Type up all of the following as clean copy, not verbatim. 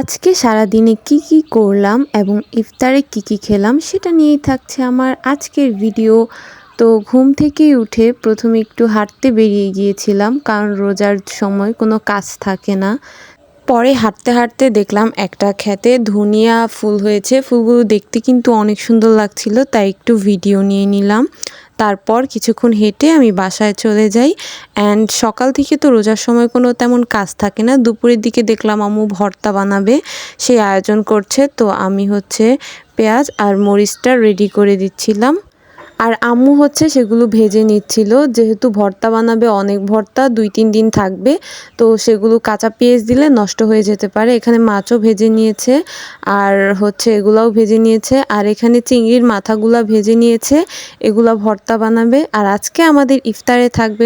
আজকে সারাদিনে কি করলাম এবং ইফতারে কি খেলাম সেটা নিয়েই থাকছে আমার আজকের ভিডিও। তো ঘুম থেকেই উঠে প্রথমে একটু হাঁটতে বেরিয়ে গিয়েছিলাম, কারণ রোজার সময় কোনো কাজ থাকে না। পরে হাঁটতে দেখলাম একটা ক্ষেতে ধনিয়া ফুল হয়েছে। ফুলগুলো দেখতে কিন্তু অনেক সুন্দর লাগছিল, তাই একটু ভিডিও নিয়ে নিলাম। তারপর কিছুক্ষণ হেঁটে আমি বাসায় চলে যাই। অ্যান্ড সকাল থেকে তো রোজার সময় কোনো তেমন কাজ থাকে না। দুপুরের দিকে দেখলাম আম্মু ভর্তা বানাবে, সেই আয়োজন করছে। তো আমি পেঁয়াজ আর মরিচটা রেডি করে দিচ্ছিলাম, আর আম্মু সেগুলো ভেজে নিচ্ছিল। যেহেতু ভর্তা বানাবে, অনেক ভর্তা 2-3 দিন থাকবে, তো সেগুলো কাঁচা পেঁয়াজ দিলে নষ্ট হয়ে যেতে পারে। এখানে মাছও ভেজে নিয়েছে, আর এগুলাও ভেজে নিয়েছে, আর এখানে চিংড়ির মাথাগুলা ভেজে নিয়েছে। এগুলা ভর্তা বানাবে। আর আজকে আমাদের ইফতারে থাকবে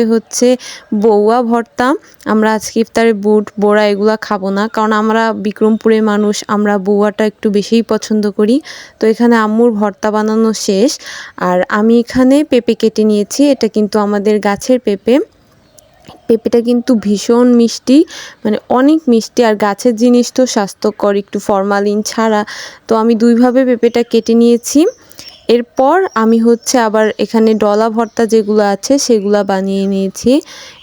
বউয়া ভর্তা। আমরা আজকে ইফতারে বুট বড়া এগুলা খাবো না, কারণ আমরা বিক্রমপুরের মানুষ, আমরা বউয়াটা একটু বেশিই পছন্দ করি। তো এখানে আম্মুর ভর্তা বানানো শেষ, আর আমি এখানে পেঁপে কেটে নিয়েছি। এটা কিন্তু আমাদের গাছের পেঁপে। পেঁপেটা কিন্তু ভীষণ মিষ্টি, মানে অনেক মিষ্টি, আর গাছের জিনিস তো স্বাস্থ্যকর, একটু ফরমালিন ছাড়া। তো আমি দুইভাবে পেঁপেটা কেটে নিয়েছি। এরপর আমি আবার এখানে ডলা ভর্তা যেগুলো আছে সেগুলো বানিয়ে নিয়েছি।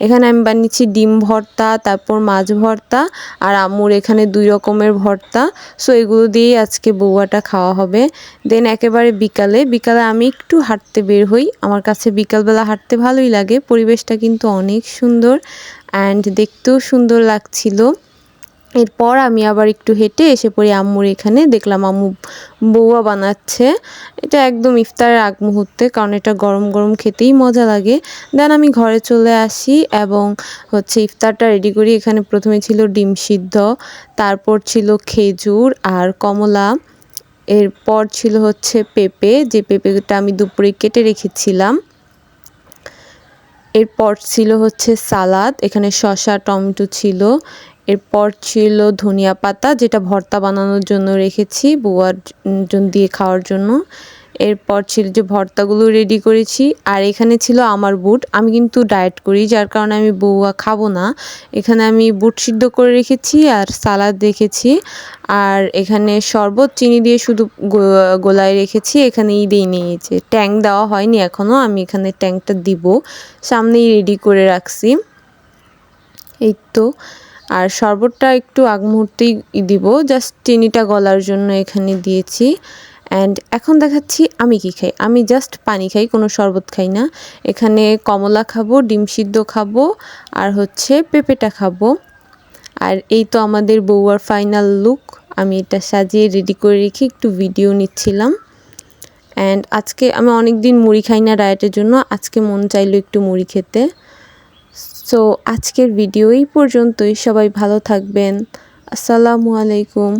এখানে আমি বানিয়েছি ডিম ভর্তা, তারপর মাছ ভর্তা, আর আম্মুর এখানে 2 রকমের ভর্তা। সো এগুলো দিয়েই আজকে বউয়াটা খাওয়া হবে। দেন একেবারে বিকালে আমি একটু হাঁটতে বের হই। আমার কাছে বিকালবেলা হাঁটতে ভালোই লাগে, পরিবেশটা কিন্তু অনেক সুন্দর অ্যান্ড দেখতেও সুন্দর লাগছিল। এরপর আমি আবার একটু হেঁটে এসে পড়ি আম্মুর এখানে। দেখলাম আম্মু বউয়া বানাচ্ছে। এটা একদম ইফতারের আগ মুহূর্তে, কারণ এটা গরম গরম খেতেই মজা লাগে। দেন আমি ঘরে চলে আসি এবং ইফতারটা রেডি করি। এখানে প্রথমে ছিল ডিম সিদ্ধ, তারপর ছিল খেজুর আর কমলা, এরপর ছিল পেঁপে, যে পেঁপেটা আমি দুপুরে কেটে রেখেছিলাম। এরপর ছিল সালাদ, এখানে শসা টমেটো ছিল। এরপর ছিল ধনিয়া পাতা, যেটা ভর্তা বানানোর জন্য রেখেছি বউয়ার দিয়ে খাওয়ার জন্য। এরপর ছিল যে ভর্তাগুলো রেডি করেছি, আর এখানে ছিল আমার বুট। আমি কিন্তু ডায়েট করি, যার কারণে আমি বউয়া খাবো না। এখানে আমি বুট সিদ্ধ করে রেখেছি আর সালাদ রেখেছি, আর এখানে শরবত চিনি দিয়ে শুধু গোলায় রেখেছি। এখানেই দিয়ে নিয়েছে, ট্যাং দেওয়া হয়নি এখনও। আমি এখানে ট্যাংটা দিব, সামনেই রেডি করে রাখছি। এই তো, আর শরবতটা একটু আগ মুহূর্তেই দিব, জাস্ট চিনিটা গলার জন্য এখানে দিয়েছি। অ্যান্ড এখন দেখাচ্ছি আমি কি খাই। আমি জাস্ট পানি খাই, কোনো শরবত খাই না। এখানে কমলা খাবো, ডিম সিদ্ধ খাবো, আর পেঁপেটা খাবো। আর এই তো আমাদের বউয়ার ফাইনাল লুক। আমি এটা সাজিয়ে রেডি করে রেখে একটু ভিডিও নিচ্ছিলাম। অ্যান্ড আজকে আমি অনেক দিন মুড়ি খাই না ডায়েটের জন্য, আজকে মন চাইলো একটু মুড়ি খেতে। সো আজকের ভিডিও এই পর্যন্তই। সবাই ভালো থাকবেন। আসসালামু আলাইকুম।